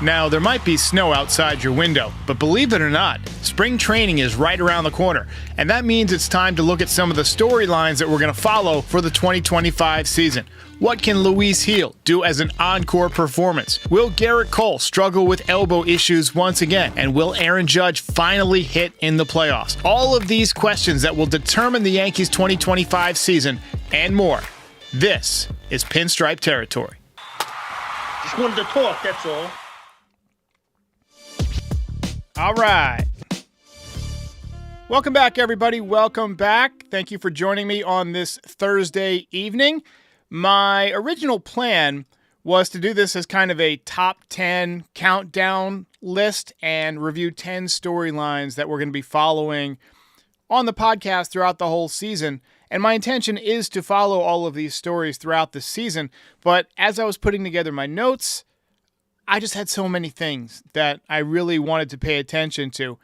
Now, there might be snow outside your window, but believe it or not, spring training is right around the corner, and that means it's time to look at some of the storylines that we're going to follow for the 2025 season. What can Luis Gil do as an encore performance? Will Garrett Cole struggle with elbow issues once again? And will Aaron Judge finally hit in the playoffs? All of these questions that will determine the Yankees' 2025 season and more. This is Pinstripe Territory. Just wanted to talk, that's all. All right. Welcome back, everybody. Welcome back. Thank you for joining me on this Thursday evening. My original plan was to do this as kind of a top 10 countdown list and review 10 storylines that we're going to be following on the podcast throughout the whole season. And my intention is to follow all of these stories throughout the season. But as I was putting together my notes, I just had so many things that I really wanted to pay attention to.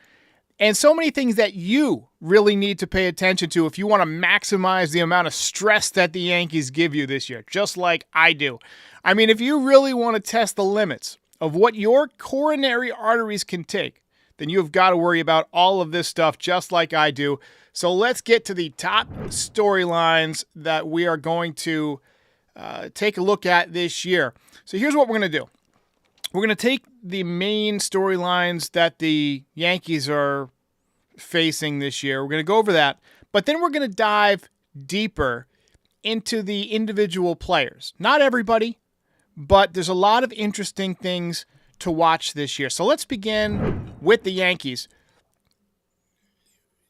And so many things that you really need to pay attention to if you want to maximize the amount of stress that the Yankees give you this year, just like I do. I mean, if you really want to test the limits of what your coronary arteries can take, then you've got to worry about all of this stuff just like I do. So let's get to the top storylines that we are going to take a look at this year. So here's what we're going to do. We're going to take the main storylines that the Yankees are facing this year. We're going to go over that, but then we're going to dive deeper into the individual players. Not everybody, but there's a lot of interesting things to watch this year. So let's begin with the Yankees.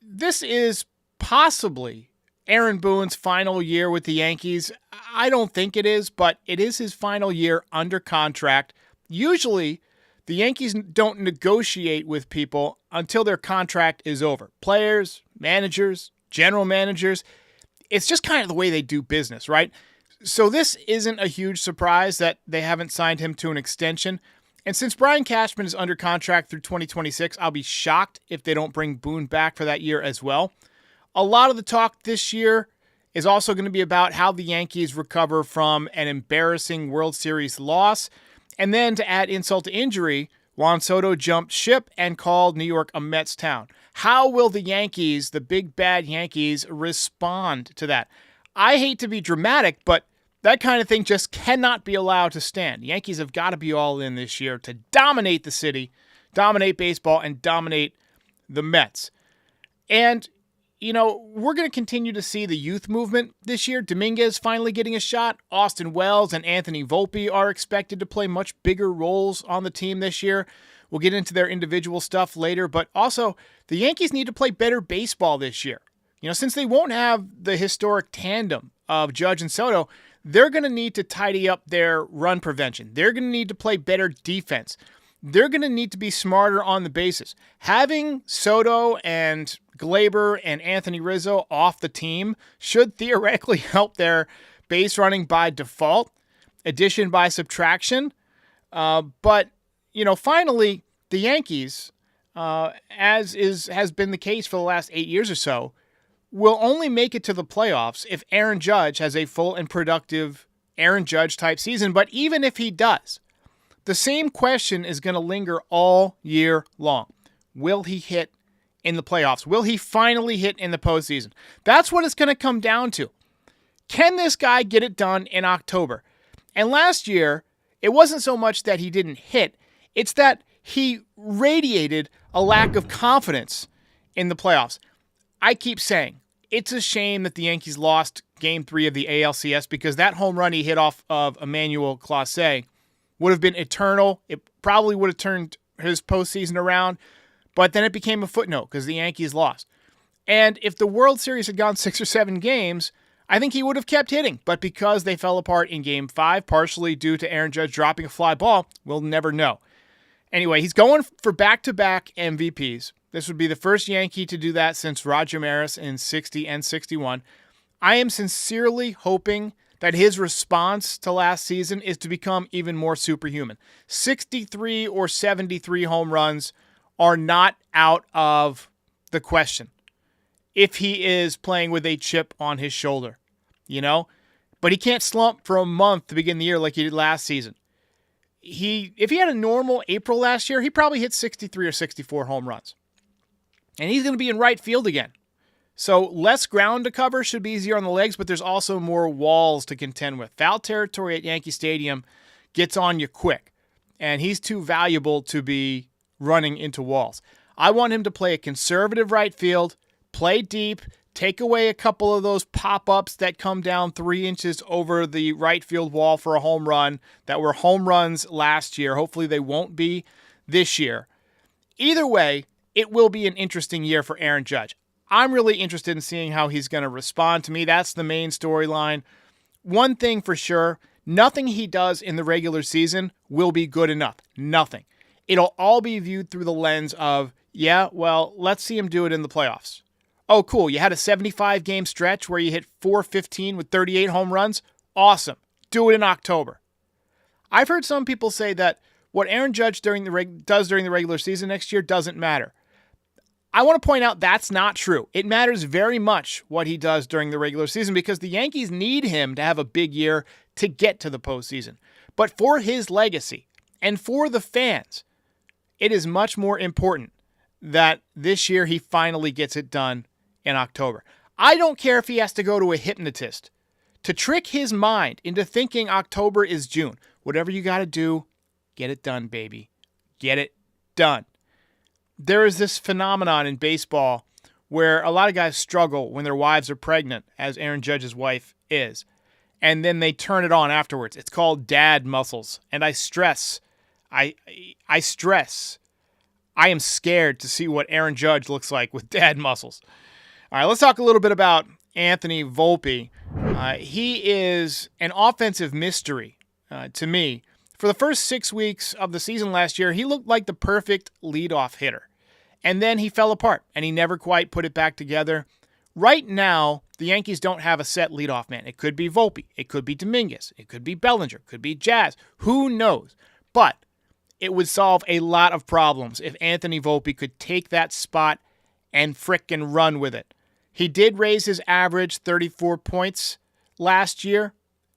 This is possibly Aaron Boone's final year with the Yankees. I don't think it is, but it is his final year under contract. Usually, the Yankees don't negotiate with people until their contract is over. Players, managers, general managers, it's just kind of the way they do business, right? So this isn't a huge surprise that they haven't signed him to an extension. And since Brian Cashman is under contract through 2026, I'll be shocked if they don't bring Boone back for that year as well. A lot of the talk this year is also going to be about how the Yankees recover from an embarrassing World Series loss. And then to add insult to injury, Juan Soto jumped ship and called New York a Mets town. How will the Yankees, the big bad Yankees, respond to that? I hate to be dramatic, but that kind of thing just cannot be allowed to stand. The Yankees have got to be all in this year to dominate the city, dominate baseball, and dominate the Mets. And you know, we're going to continue to see the youth movement this year. Dominguez finally getting a shot. Austin Wells and Anthony Volpe are expected to play much bigger roles on the team this year. We'll get into their individual stuff later, but also the Yankees need to play better baseball this year. You know, since they won't have the historic tandem of Judge and Soto, they're going to need to tidy up their run prevention. They're going to need to play better defense. They're going to need to be smarter on the bases. Having Soto and Glaber and Anthony Rizzo off the team should theoretically help their base running by default, addition by subtraction. But, you know, finally, the Yankees, as has been the case for the last 8 years or so, will only make it to the playoffs if Aaron Judge has a full and productive Aaron Judge type season. But even if he does, the same question is going to linger all year long. Will he hit in the playoffs? Will he finally hit in the postseason? That's what it's going to come down to. Can this guy get it done in October? And last year, it wasn't so much that he didn't hit, it's that he radiated a lack of confidence in the playoffs. I keep saying, it's a shame that the Yankees lost Game 3 of the ALCS because that home run he hit off of Emmanuel Clase would have been eternal. It probably would have turned his postseason around, but then it became a footnote because the Yankees lost. And if the World Series had gone 6 or 7 games, I think he would have kept hitting. But because they fell apart in Game 5, partially due to Aaron Judge dropping a fly ball, we'll never know. Anyway, he's going for back-to-back MVPs. This would be the first Yankee to do that since Roger Maris in 60 and 61. I am sincerely hoping that his response to last season is to become even more superhuman. 63 or 73 home runs are not out of the question if he is playing with a chip on his shoulder, you know? But he can't slump for a month to begin the year like he did last season. if he had a normal April last year, he probably hit 63 or 64 home runs. And he's going to be in right field again. So less ground to cover should be easier on the legs, but there's also more walls to contend with. Foul territory at Yankee Stadium gets on you quick, and he's too valuable to be running into walls. I want him to play a conservative right field, play deep, take away a couple of those pop-ups that come down 3 inches over the right field wall for a home run that were home runs last year. Hopefully they won't be this year. Either way, it will be an interesting year for Aaron Judge. I'm really interested in seeing how he's going to respond. To me, that's the main storyline. One thing for sure, nothing he does in the regular season will be good enough. Nothing. It'll all be viewed through the lens of, yeah, well, let's see him do it in the playoffs. Oh, cool. You had a 75-game stretch where you hit .415 with 38 home runs. Awesome. Do it in October. I've heard some people say that what Aaron Judge does during the regular season next year doesn't matter. I want to point out that's not true. It matters very much what he does during the regular season because the Yankees need him to have a big year to get to the postseason. But for his legacy and for the fans, it is much more important that this year he finally gets it done in October. I don't care if he has to go to a hypnotist to trick his mind into thinking October is June. Whatever you got to do, get it done, baby. Get it done. There is this phenomenon in baseball where a lot of guys struggle when their wives are pregnant, as Aaron Judge's wife is, and then they turn it on afterwards. It's called dad muscles, and I stress, I am scared to see what Aaron Judge looks like with dad muscles. All right, let's talk a little bit about Anthony Volpe. He is an offensive mystery to me. For the first 6 weeks of the season last year, he looked like the perfect leadoff hitter. And then he fell apart, and he never quite put it back together. Right now, the Yankees don't have a set leadoff man. It could be Volpe. It could be Dominguez. It could be Bellinger. It could be Jazz. Who knows? But it would solve a lot of problems if Anthony Volpe could take that spot and frickin' run with it. He did raise his average 34 points last year,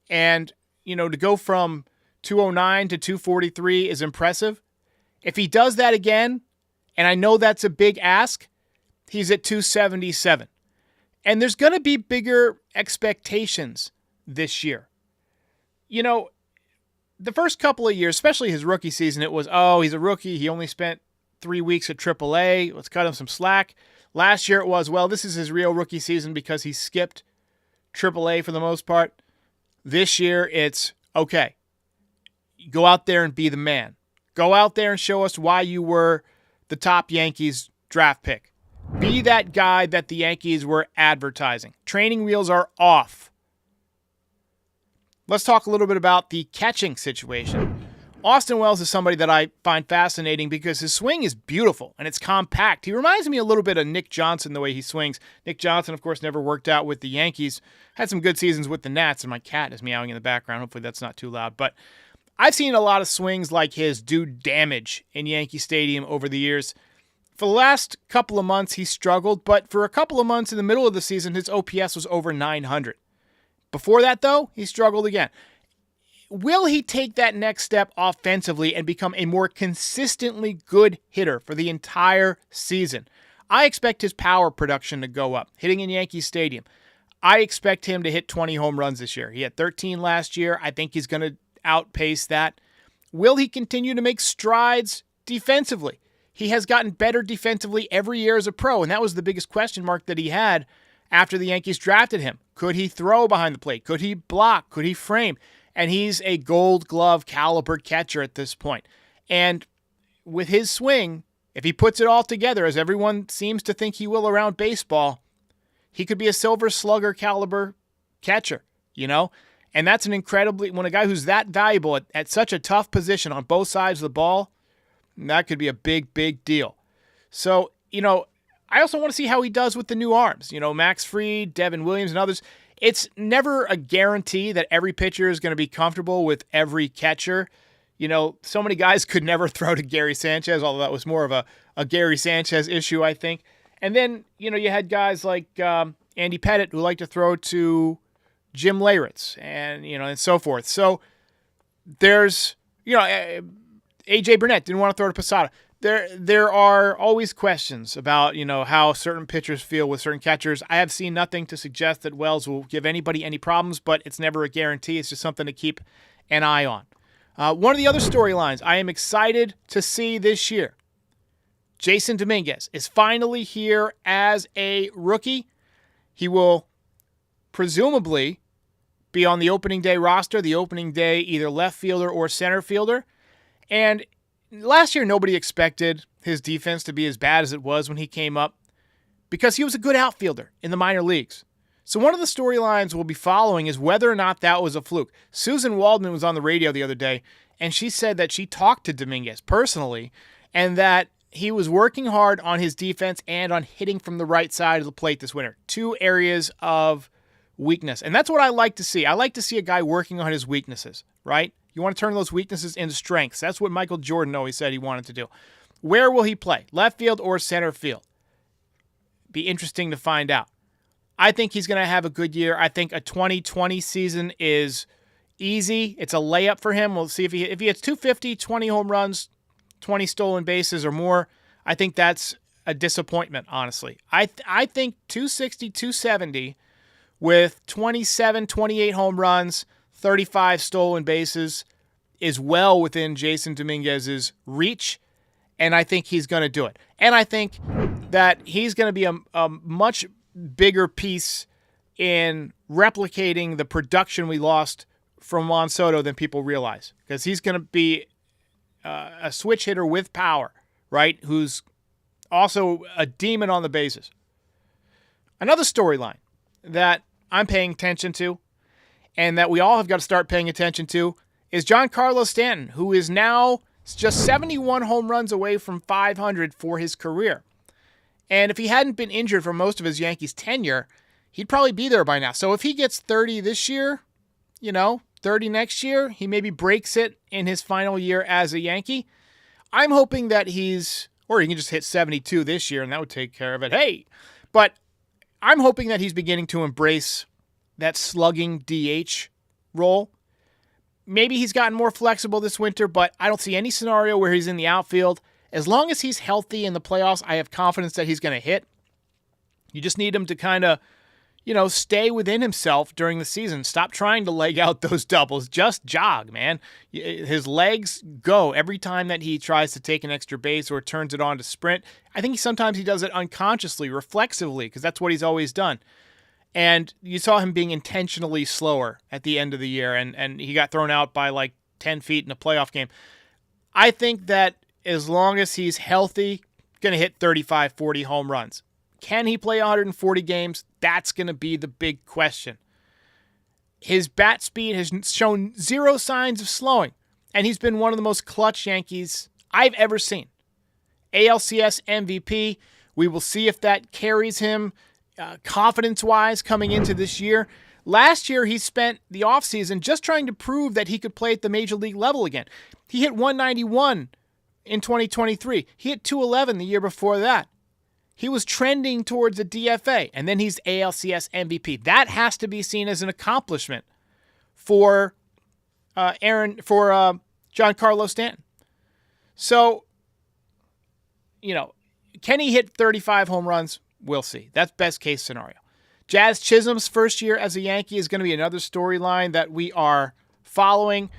and, to go from 209 to 243 is impressive. If he does that again, and I know that's a big ask, he's at 277. And there's going to be bigger expectations this year. The first couple of years, especially his rookie season, it was, he's a rookie. He only spent 3 weeks at AAA. Let's cut him some slack. Last year it was, this is his real rookie season because he skipped AAA for the most part. This year it's, okay, go out there and be the man. Go out there and show us why you were the top Yankees draft pick. Be that guy that the Yankees were advertising. Training wheels are off. Let's talk a little bit about the catching situation. Austin Wells is somebody that I find fascinating because his swing is beautiful and it's compact. He reminds me a little bit of Nick Johnson, the way he swings. Nick Johnson, of course, never worked out with the Yankees. Had some good seasons with the Nats, and my cat is meowing in the background. Hopefully that's not too loud. But I've seen a lot of swings like his do damage in Yankee Stadium over the years. For the last couple of months, he struggled, but for a couple of months in the middle of the season, his OPS was over 900. Before that, though, he struggled again. Will he take that next step offensively and become a more consistently good hitter for the entire season? I expect his power production to go up, hitting in Yankee Stadium. I expect him to hit 20 home runs this year. He had 13 last year. I think he's going to outpace that. Will he continue to make strides defensively? He has gotten better defensively every year as a pro, and that was the biggest question mark that he had after the Yankees drafted him. Could he throw behind the plate? Could he block? Could he frame? And he's a Gold Glove caliber catcher at this point. And with his swing, if he puts it all together, as everyone seems to think he will around baseball, he could be a Silver Slugger caliber catcher, And that's when a guy who's that valuable at such a tough position on both sides of the ball, that could be a big, big deal. So, I also want to see how he does with the new arms. Max Fried, Devin Williams, and others. It's never a guarantee that every pitcher is going to be comfortable with every catcher. So many guys could never throw to Gary Sanchez, although that was more of a Gary Sanchez issue, I think. And then, you had guys like Andy Pettitte who like to throw to Jim Leyritz and so forth. So there's AJ Burnett didn't want to throw to Posada. There are always questions about, how certain pitchers feel with certain catchers. I have seen nothing to suggest that Wells will give anybody any problems, but it's never a guarantee. It's just something to keep an eye on. One of the other storylines I am excited to see this year, Jasson Dominguez is finally here as a rookie. He will presumably be on the opening day roster, the opening day either left fielder or center fielder. And last year, nobody expected his defense to be as bad as it was when he came up because he was a good outfielder in the minor leagues. So one of the storylines we'll be following is whether or not that was a fluke. Susan Waldman was on the radio the other day, and she said that she talked to Dominguez personally and that he was working hard on his defense and on hitting from the right side of the plate this winter. 2 areas of weakness. And that's what I like to see. I like to see a guy working on his weaknesses, right? You want to turn those weaknesses into strengths. That's what Michael Jordan always said he wanted to do. Where will he play? Left field or center field? Be interesting to find out. I think he's going to have a good year. I think a 2020 season is easy. It's a layup for him. We'll see if he hits 250, 20 home runs, 20 stolen bases or more. I think that's a disappointment, honestly. I think 260, 270 with 27, 28 home runs, 35 stolen bases is well within Jasson Dominguez's reach, and I think he's going to do it. And I think that he's going to be a much bigger piece in replicating the production we lost from Juan Soto than people realize, because he's going to be a switch hitter with power, right, who's also a demon on the bases. Another storyline that I'm paying attention to and that we all have got to start paying attention to is Giancarlo Stanton, who is now just 71 home runs away from 500 for his career. And if he hadn't been injured for most of his Yankees tenure, he'd probably be there by now. So if he gets 30 this year, 30 next year, he maybe breaks it in his final year as a Yankee. I'm hoping that or he can just hit 72 this year and that would take care of it. Hey, but I'm hoping that he's beginning to embrace that slugging DH role. Maybe he's gotten more flexible this winter, but I don't see any scenario where he's in the outfield. As long as he's healthy in the playoffs, I have confidence that he's going to hit. You just need him to kind of, stay within himself during the season. Stop trying to leg out those doubles. Just jog, man. His legs go every time that he tries to take an extra base or turns it on to sprint. I think sometimes he does it unconsciously, reflexively, because that's what he's always done. And you saw him being intentionally slower at the end of the year, and he got thrown out by like 10 feet in a playoff game. I think that as long as he's healthy, going to hit 35, 40 home runs. Can he play 140 games? That's going to be the big question. His bat speed has shown zero signs of slowing, and he's been one of the most clutch Yankees I've ever seen. ALCS MVP. We will see if that carries him confidence-wise coming into this year. Last year, he spent the offseason just trying to prove that he could play at the major league level again. He hit 191 in 2023. He hit 211 the year before that. He was trending towards a DFA, and then he's ALCS MVP. That has to be seen as an accomplishment for Giancarlo Stanton. So, can he hit 35 home runs? We'll see. That's best case scenario. Jazz Chisholm's first year as a Yankee is going to be another storyline that we are following.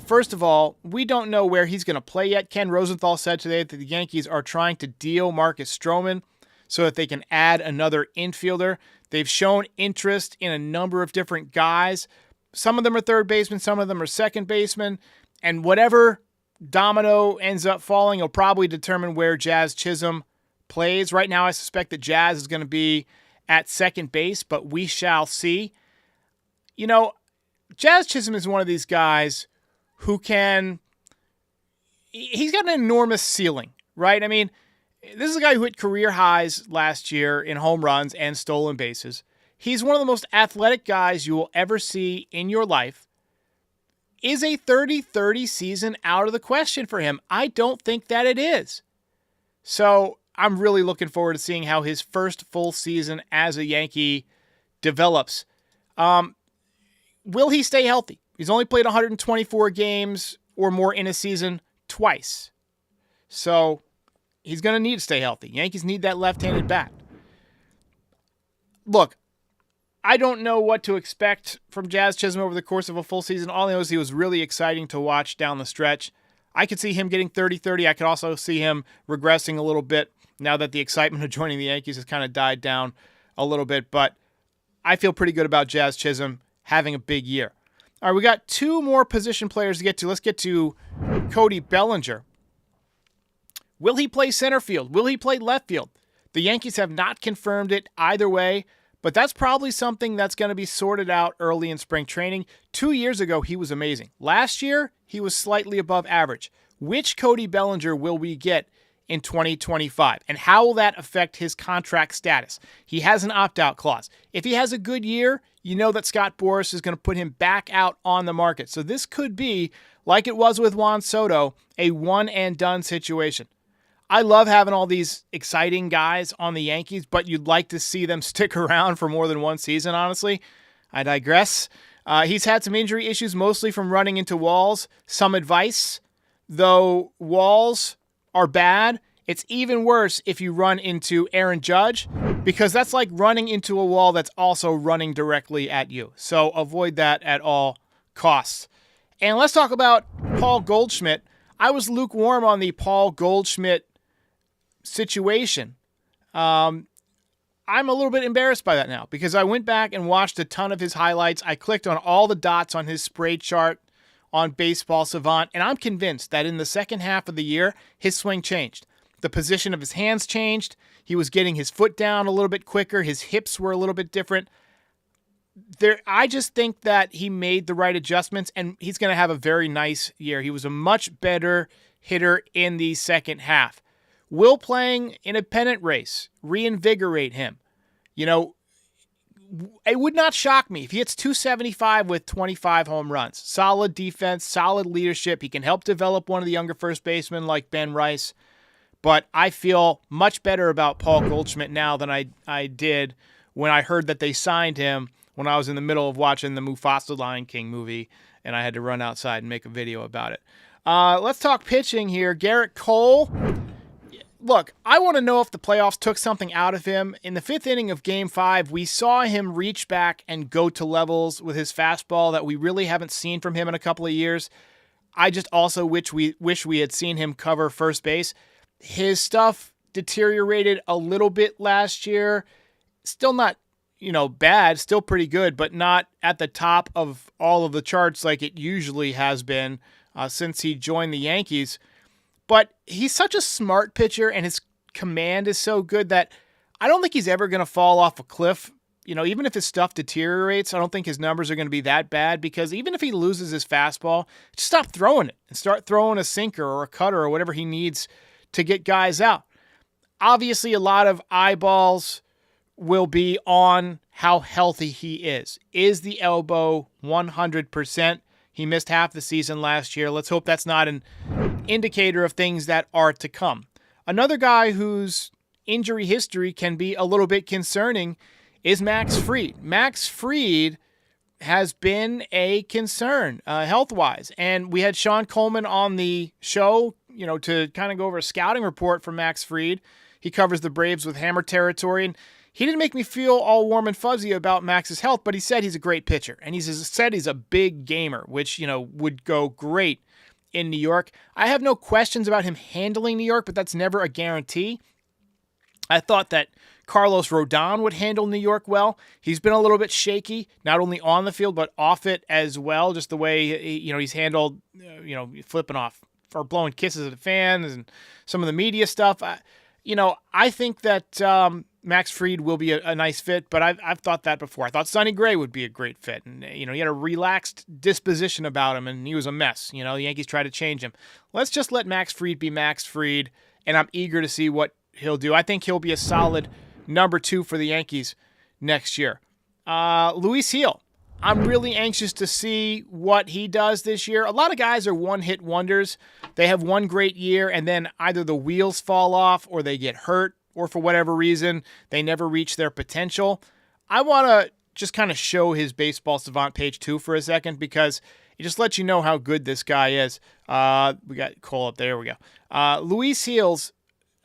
First of all, we don't know where he's going to play yet. Ken Rosenthal said today that the Yankees are trying to deal Marcus Stroman so that they can add another infielder. They've shown interest in a number of different guys. Some of them are third basemen, some of them are second basemen, and whatever domino ends up falling will probably determine where Jazz Chisholm plays. Right now, I suspect that Jazz is going to be at second base, but we shall see. Jazz Chisholm is one of these guys who he's got an enormous ceiling, right? I mean, this is a guy who hit career highs last year in home runs and stolen bases. He's one of the most athletic guys you will ever see in your life. Is a 30-30 season out of the question for him? I don't think that it is. So I'm really looking forward to seeing how his first full season as a Yankee develops. Will he stay healthy? He's only played 124 games or more in a season twice. So he's going to need to stay healthy. Yankees need that left-handed bat. Look, I don't know what to expect from Jazz Chisholm over the course of a full season. All I know is he was really exciting to watch down the stretch. I could see him getting 30-30. I could also see him regressing a little bit now that the excitement of joining the Yankees has kind of died down a little bit. But I feel pretty good about Jazz Chisholm having a big year. All right, we got two more position players to get to. Let's get to Cody Bellinger. Will he play center field? Will he play left field? The Yankees have not confirmed it either way, but that's probably something that's going to be sorted out early in spring training. 2 years ago, he was amazing. Last year, he was slightly above average. Which Cody Bellinger will we get in 2025? And how will that affect his contract status? He has an opt-out clause. If he has a good year, you know that Scott Boras is going to put him back out on the market. So this could be, like it was with Juan Soto, a one-and-done situation. I love having all these exciting guys on the Yankees, but you'd like to see them stick around for more than one season, honestly. I digress. He's had some injury issues, mostly from running into walls. Some advice, though walls are bad, it's even worse if you run into Aaron Judge, because that's like running into a wall that's also running directly at you. So avoid that at all costs. And let's talk about Paul Goldschmidt. I was lukewarm on the Paul Goldschmidt situation. I'm a little bit embarrassed by that now because I went back and watched a ton of his highlights. I clicked on all the dots on his spray chart on Baseball Savant, and I'm convinced that in the second half of the year, his swing changed. The position of his hands changed. He was getting his foot down a little bit quicker. His hips were a little bit different. I just think that he made the right adjustments, and he's going to have a very nice year. He was a much better hitter in the second half. Will playing in a pennant race reinvigorate him? You know, it would not shock me if he hits 275 with 25 home runs. Solid defense, solid leadership. He can help develop one of the younger first basemen like Ben Rice. But I feel much better about Paul Goldschmidt now than I did when I heard that they signed him when I was in the middle of watching the Mufasa Lion King movie and I had to run outside and make a video about it. Let's talk pitching here. Garrett Cole. Look, I want to know if the playoffs took something out of him. In the fifth inning of Game 5, we saw him reach back and go to levels with his fastball that we really haven't seen from him in a couple of years. I just also wish we had seen him cover first base. His stuff deteriorated a little bit last year. Still not, bad, still pretty good, but not at the top of all of the charts like it usually has been since he joined the Yankees. But he's such a smart pitcher, and his command is so good that I don't think he's ever going to fall off a cliff. Even if his stuff deteriorates, I don't think his numbers are going to be that bad, because even if he loses his fastball, just stop throwing it and start throwing a sinker or a cutter or whatever he needs to get guys out. Obviously, a lot of eyeballs will be on how healthy he is. Is the elbow 100%? He missed half the season last year. Let's hope that's not an indicator of things that are to come. Another guy whose injury history can be a little bit concerning is Max Fried. Max Fried has been a concern health-wise. And we had Sean Coleman on the show, to kind of go over a scouting report for Max Fried. He covers the Braves with Hammer territory, and he didn't make me feel all warm and fuzzy about Max's health, but he said he's a great pitcher, and he said he's a big gamer, which, would go great in New York. I have no questions about him handling New York, but that's never a guarantee. I thought that Carlos Rodon would handle New York well. He's been a little bit shaky, not only on the field, but off it as well, just the way, he's handled, flipping off or blowing kisses at the fans and some of the media stuff. I think that Max Fried will be a nice fit, but I've thought that before. I thought Sonny Gray would be a great fit, and he had a relaxed disposition about him, and he was a mess. The Yankees tried to change him. Let's just let Max Fried be Max Fried, and I'm eager to see what he'll do. I think he'll be a solid number 2 for the Yankees next year. Luis Gil. I'm really anxious to see what he does this year. A lot of guys are one-hit wonders. They have one great year, and then either the wheels fall off or they get hurt, or for whatever reason, they never reach their potential. I want to just kind of show his Baseball Savant page 2 for a second, because It just lets you know how good this guy is. We got Cole up there. We go. Luis Gil's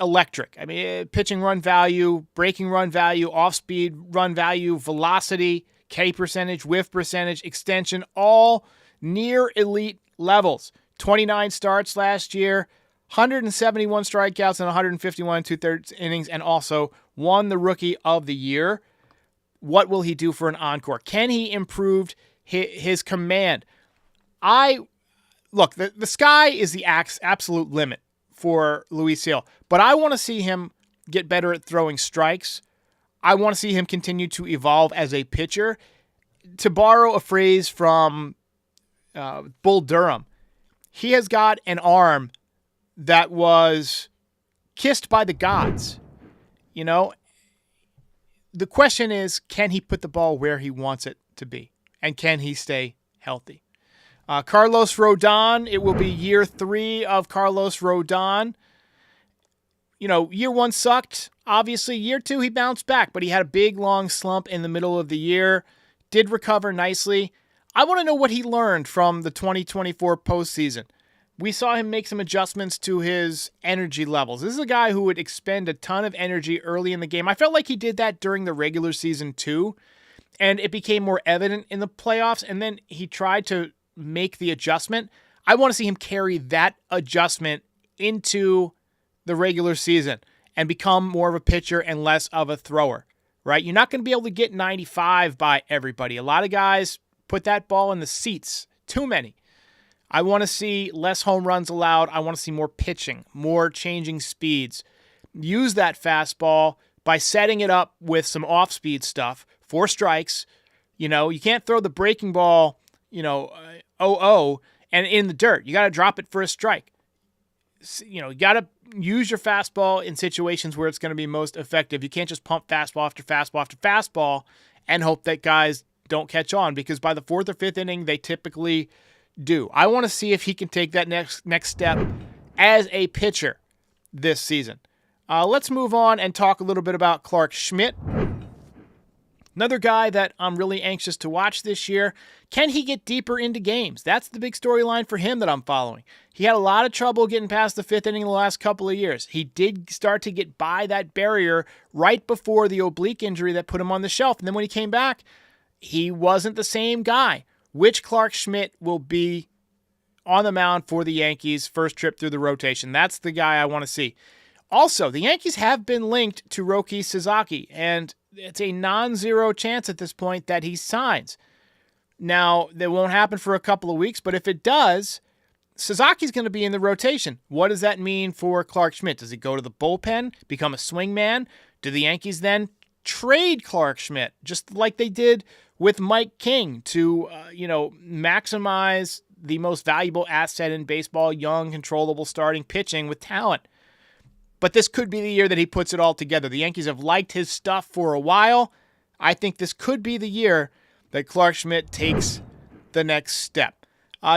electric. I mean, pitching run value, breaking run value, off-speed run value, velocity, K percentage, whiff percentage, extension, all near elite levels. 29 starts last year, 171 strikeouts and 151 2/3 innings, and also won the Rookie of the Year. What will he do for an encore? Can he improve his command? Look, the sky is the absolute limit for Luis Gil, but I want to see him get better at throwing strikes. I want to see him continue to evolve as a pitcher. To borrow a phrase from Bull Durham, he has got an arm that was kissed by the gods. You know, the question is, can he put the ball where he wants it to be? And can he stay healthy? Carlos Rodon, it will be year 3 of Carlos Rodon. You know, year 1 sucked. Obviously, year 2, he bounced back, but he had a big, long slump in the middle of the year. Did recover nicely. I want to know what he learned from the 2024 postseason. We saw him make some adjustments to his energy levels. This is a guy who would expend a ton of energy early in the game. I felt like he did that during the regular season too, and it became more evident in the playoffs, and then he tried to make the adjustment. I want to see him carry that adjustment into the regular season and become more of a pitcher and less of a thrower, right? You're not going to be able to get 95 by everybody. A lot of guys put that ball in the seats. Too many. I want to see less home runs allowed. I want to see more pitching, more changing speeds. Use that fastball by setting it up with some off-speed stuff. 4 strikes. You know, you can't throw the breaking ball, 0-0 and in the dirt. You got to drop it for a strike. You know, you got to use your fastball in situations where it's going to be most effective. You can't just pump fastball after fastball after fastball and hope that guys don't catch on, because by the 4th or 5th inning, they typically do. I want to see if he can take that next step as a pitcher this season. Let's move on and talk a little bit about Clarke Schmidt. Another guy that I'm really anxious to watch this year. Can he get deeper into games? That's the big storyline for him that I'm following. He had a lot of trouble getting past the 5th inning the last couple of years. He did start to get by that barrier right before the oblique injury that put him on the shelf. And then when he came back, he wasn't the same guy. Which Clarke Schmidt will be on the mound for the Yankees first trip through the rotation? That's the guy I want to see. Also, the Yankees have been linked to Roki Sasaki, and it's a non-zero chance at this point that he signs. Now, that won't happen for a couple of weeks, but if it does, Sasaki's going to be in the rotation. What does that mean for Clarke Schmidt? Does he go to the bullpen, become a swingman? Do the Yankees then trade Clarke Schmidt, just like they did with Mike King, to maximize the most valuable asset in baseball, young, controllable starting pitching with talent? But this could be the year that he puts it all together. The Yankees have liked his stuff for a while. I think this could be the year that Clarke Schmidt takes the next step.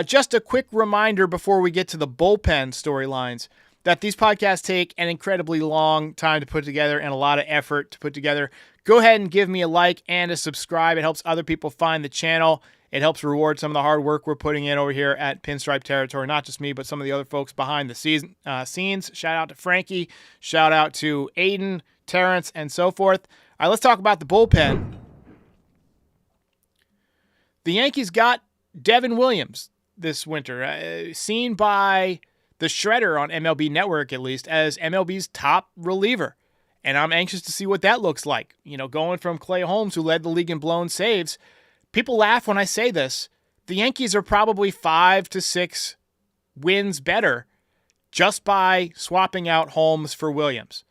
Just a quick reminder before we get to the bullpen storylines that these podcasts take an incredibly long time to put together and a lot of effort to put together. Go ahead and give me a like and a subscribe. It helps other people find the channel. It helps reward some of the hard work we're putting in over here at Pinstripe Territory. Not just me, but some of the other folks behind the scenes. Shout out to Frankie. Shout out to Aiden, Terrence, and so forth. All right, let's talk about the bullpen. The Yankees got Devin Williams this winter, seen by the Shredder on MLB Network, at least, as MLB's top reliever. And I'm anxious to see what that looks like. You know, going from Clay Holmes, who led the league in blown saves. People laugh when I say this. The Yankees are probably 5 to 6 wins better just by swapping out Holmes for Williams.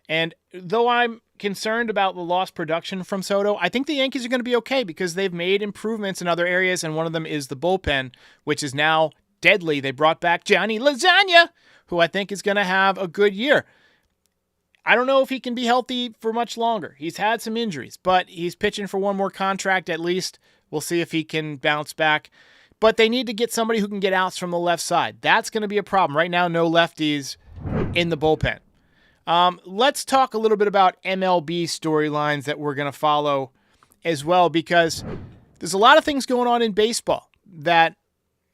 And though I'm concerned about the lost production from Soto, I think the Yankees are going to be okay because they've made improvements in other areas, and one of them is the bullpen, which is now deadly. They brought back Johnny Lasagna, who I think is going to have a good year. I don't know if he can be healthy for much longer. He's had some injuries, but he's pitching for one more contract at least. We'll see if he can bounce back. But they need to get somebody who can get outs from the left side. That's going to be a problem. Right now, no lefties in the bullpen. Let's talk a little bit about MLB storylines that we're going to follow as well, because there's a lot of things going on in baseball that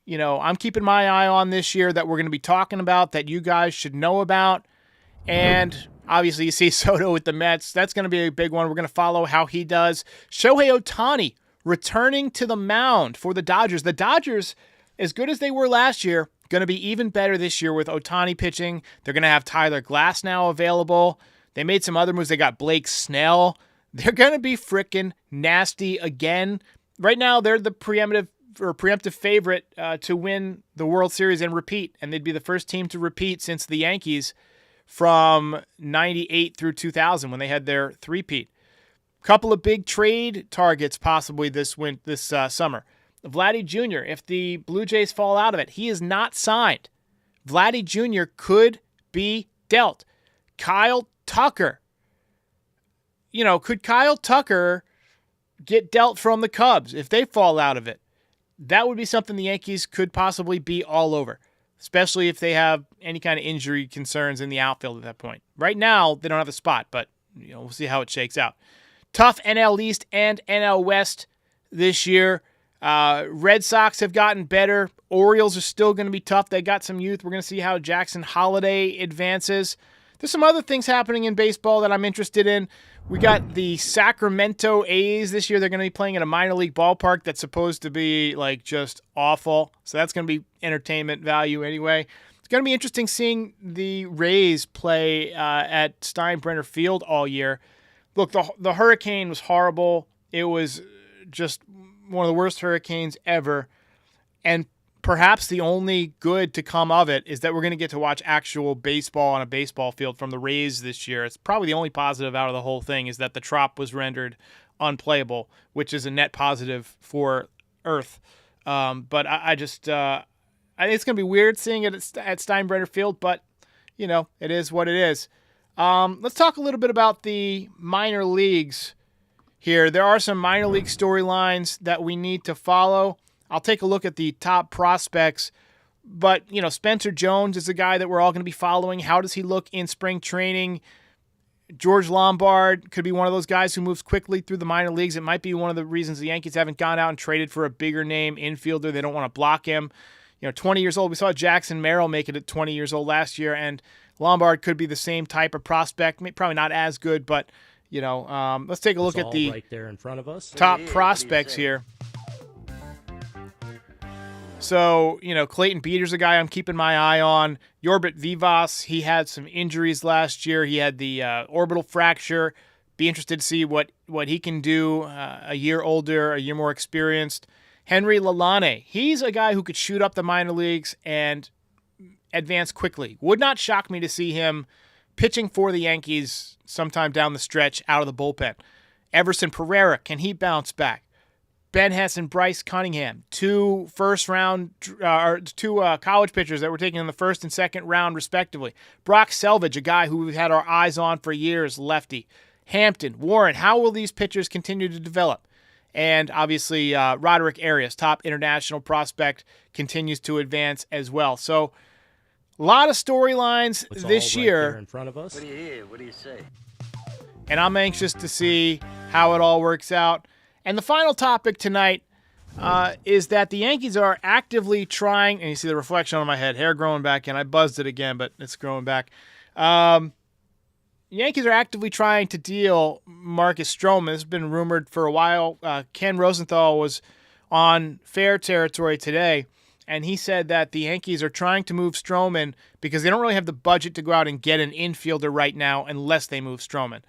I'm keeping my eye on this year that we're going to be talking about, that you guys should know about. And obviously you see Soto with the Mets. That's going to be a big one. We're going to follow how he does. Shohei Ohtani returning to the mound for the Dodgers. The Dodgers, as good as they were last year, going to be even better this year with Ohtani pitching. They're going to have Tyler Glass now available. They made some other moves. They got Blake Snell. They're going to be freaking nasty again. Right now, they're the preemptive favorite to win the World Series and repeat, and they'd be the first team to repeat since the Yankees from 98 through 2000 when they had their three-peat. Couple of big trade targets possibly this summer. Vladdy Jr., if the Blue Jays fall out of it, he is not signed. Vladdy Jr. could be dealt. Kyle Tucker. Could Kyle Tucker get dealt from the Cubs if they fall out of it? That would be something the Yankees could possibly be all over, especially if they have any kind of injury concerns in the outfield at that point. Right now, they don't have a spot, but we'll see how it shakes out. Tough NL East and NL West this year. Red Sox have gotten better. Orioles are still going to be tough. They got some youth. We're going to see how Jackson Holiday advances. There's some other things happening in baseball that I'm interested in. We got the Sacramento A's this year. They're going to be playing at a minor league ballpark that's supposed to be just awful. So that's going to be entertainment value anyway. It's going to be interesting seeing the Rays play at Steinbrenner Field all year. Look, the hurricane was horrible. It was just one of the worst hurricanes ever. And perhaps the only good to come of it is that we're going to get to watch actual baseball on a baseball field from the Rays this year. It's probably the only positive out of the whole thing is that the Trop was rendered unplayable, which is a net positive for Earth. But I think it's going to be weird seeing it at Steinbrenner Field, but, it is what it is. Let's talk a little bit about the minor leagues here. There are some minor league storylines that we need to follow. I'll take a look at the top prospects, but, Spencer Jones is a guy that we're all going to be following. How does he look in spring training? George Lombard could be one of those guys who moves quickly through the minor leagues. It might be one of the reasons the Yankees haven't gone out and traded for a bigger name infielder. They don't want to block him. 20 years old. We saw Jackson Merrill make it at 20 years old last year, and Lombard could be the same type of prospect. Probably not as good, but, let's take a look at the right there in front of us. Top prospects here. So, Clayton Beater's a guy I'm keeping my eye on. Yorbit Vivas, he had some injuries last year. He had the orbital fracture. Be interested to see what he can do a year older, a year more experienced. Henry Lalane, he's a guy who could shoot up the minor leagues and advance quickly. Would not shock me to see him pitching for the Yankees sometime down the stretch out of the bullpen. Everson Pereira, can he bounce back? Ben Hess and Bryce Cunningham, two college pitchers that were taken in the first and second round, respectively. Brock Selvage, a guy who we've had our eyes on for years, lefty. Hampton, Warren, how will these pitchers continue to develop? And obviously, Roderick Arias, top international prospect, continues to advance as well. So, a lot of storylines this year. There in front of us. What do you hear? What do you say? And I'm anxious to see how it all works out. And the final topic tonight is that the Yankees are actively trying, and you see the reflection on my head, hair growing back in. I buzzed it again, but it's growing back. Yankees are actively trying to deal Marcus Stroman. This has been rumored for a while. Ken Rosenthal was on Fair Territory today, and he said that the Yankees are trying to move Stroman because they don't really have the budget to go out and get an infielder right now unless they move Stroman.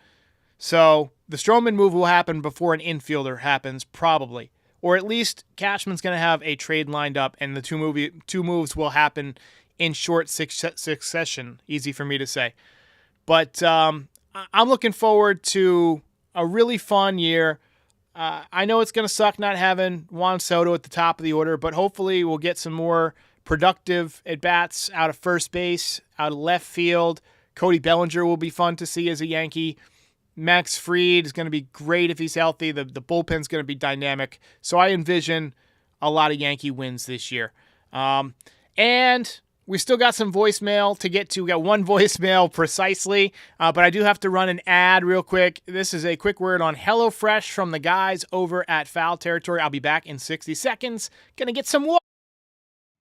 So the Stroman move will happen before an infielder happens, probably. Or at least Cashman's going to have a trade lined up, and the two moves will happen in short succession. Easy for me to say. But I'm looking forward to a really fun year. I know it's going to suck not having Juan Soto at the top of the order, but hopefully we'll get some more productive at-bats out of first base, out of left field. Cody Bellinger will be fun to see as a Yankee. Max Fried is going to be great if he's healthy. The bullpen's going to be dynamic. So I envision a lot of Yankee wins this year. And we still got some voicemail to get to. We got one voicemail precisely, but I do have to run an ad real quick. This is a quick word on HelloFresh from the guys over at Foul Territory. I'll be back in 60 seconds. Going to get some water.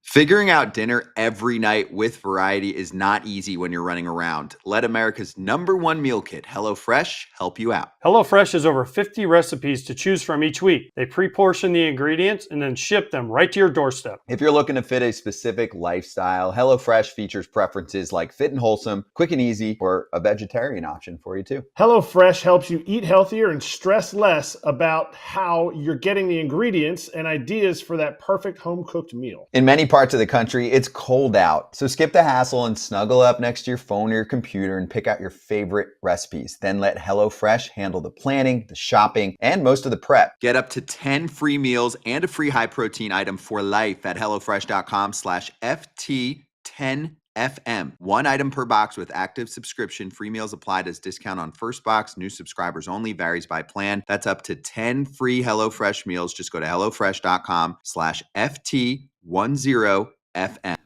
Figuring out dinner every night with variety is not easy when you're running around. Let America's #1 meal kit, HelloFresh, help you out. HelloFresh has over 50 recipes to choose from each week. They pre-portion the ingredients and then ship them right to your doorstep. If you're looking to fit a specific lifestyle, HelloFresh features preferences like fit and wholesome, quick and easy, or a vegetarian option for you too. HelloFresh helps you eat healthier and stress less about how you're getting the ingredients and ideas for that perfect home-cooked meal. In many parts of the country, it's cold out, so skip the hassle and snuggle up next to your phone or your computer and pick out your favorite recipes. Then let HelloFresh handle the planning, the shopping, and most of the prep. Get up to 10 free meals and a free high-protein item for life at HelloFresh.com/FT10FM. One item per box with active subscription. Free meals applied as discount on first box. New subscribers only. Varies by plan. That's up to 10 free HelloFresh meals. Just go to HelloFresh.com/FT10FM.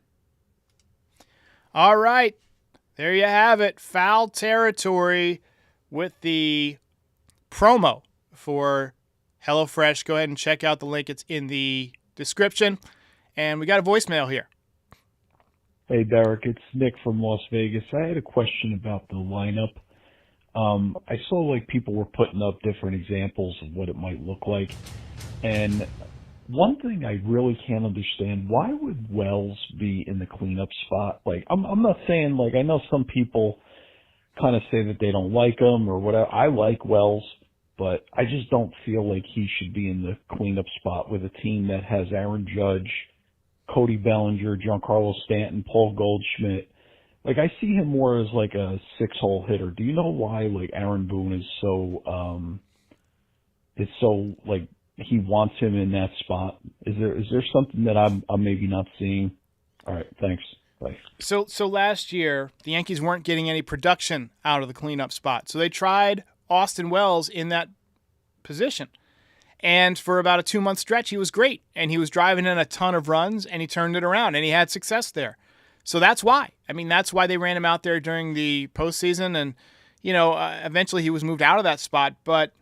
All right. There you have it. Foul territory with the promo for HelloFresh. Go ahead and check out the link. It's in the description. And we got a voicemail here. Hey, Derek. It's Nick from Las Vegas. I had a question about the lineup. I saw like people were putting up different examples of what it might look like. And one thing I really can't understand, why would Wells be in the cleanup spot? Like, I'm not saying, like, I know some people kind of say that they don't like him or whatever. I like Wells, but I just don't feel like he should be in the cleanup spot with a team that has Aaron Judge, Cody Bellinger, Giancarlo Stanton, Paul Goldschmidt. Like, I see him more as like a 6-hole hitter. Do you know why, like, Aaron Boone is so like, he wants him in that spot? Is there something that I'm maybe not seeing? All right, thanks. Bye. So last year, the Yankees weren't getting any production out of the cleanup spot. So they tried Austin Wells in that position. And for about a 2-month stretch, he was great. And he was driving in a ton of runs, and he turned it around, and he had success there. So that's why. I mean, that's why they ran him out there during the postseason. And, eventually he was moved out of that spot. But,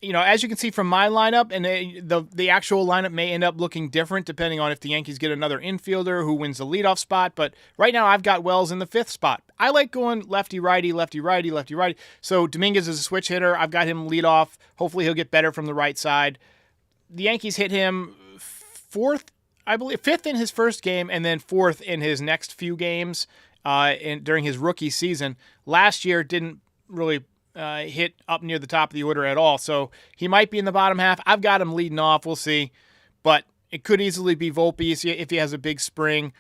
as you can see from my lineup, and the actual lineup may end up looking different depending on if the Yankees get another infielder who wins the leadoff spot. But right now I've got Wells in the 5th spot. I like going lefty-righty, lefty-righty, lefty-righty. So Dominguez is a switch hitter. I've got him lead off. Hopefully he'll get better from the right side. The Yankees hit him 4th, I believe, 5th in his first game and then 4th in his next few games during his rookie season. Last year didn't really hit up near the top of the order at all. So he might be in the bottom half. I've got him leading off. We'll see. But it could easily be Volpe if he has a big spring.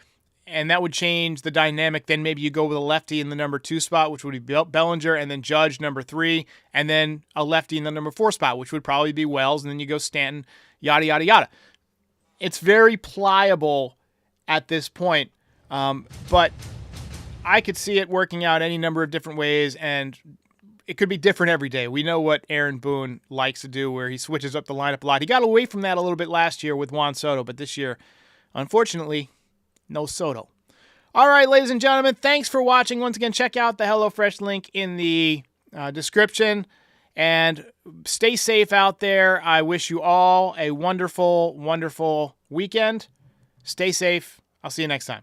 And that would change the dynamic. Then maybe you go with a lefty in the number 2 spot, which would be Bellinger, and then Judge number 3, and then a lefty in the number 4 spot, which would probably be Wells, and then you go Stanton, yada, yada, yada. It's very pliable at this point. But I could see it working out any number of different ways, and it could be different every day. We know what Aaron Boone likes to do, where he switches up the lineup a lot. He got away from that a little bit last year with Juan Soto, but this year, unfortunately, no Soto. All right, ladies and gentlemen, thanks for watching. Once again, check out the HelloFresh link in the description, and stay safe out there. I wish you all a wonderful, wonderful weekend. Stay safe. I'll see you next time.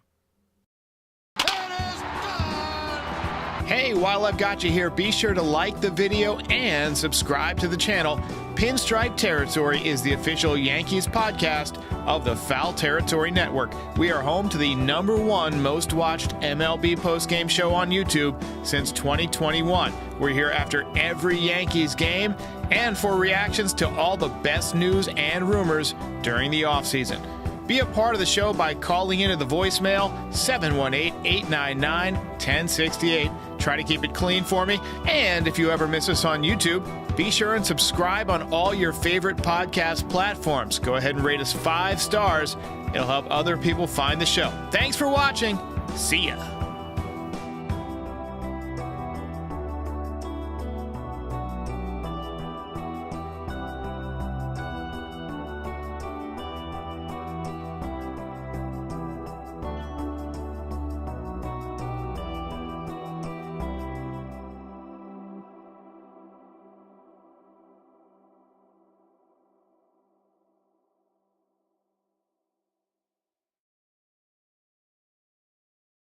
Hey, while I've got you here, be sure to like the video and subscribe to the channel. Pinstripe Territory is the official Yankees podcast of the Foul Territory Network. We are home to the #1 most watched MLB postgame show on YouTube since 2021. We're here after every Yankees game and for reactions to all the best news and rumors during the offseason. Be a part of the show by calling into the voicemail 718-899-1068. Try to keep it clean for me. And if you ever miss us on YouTube, be sure and subscribe on all your favorite podcast platforms. Go ahead and rate us 5 stars. It'll help other people find the show. Thanks for watching. See ya.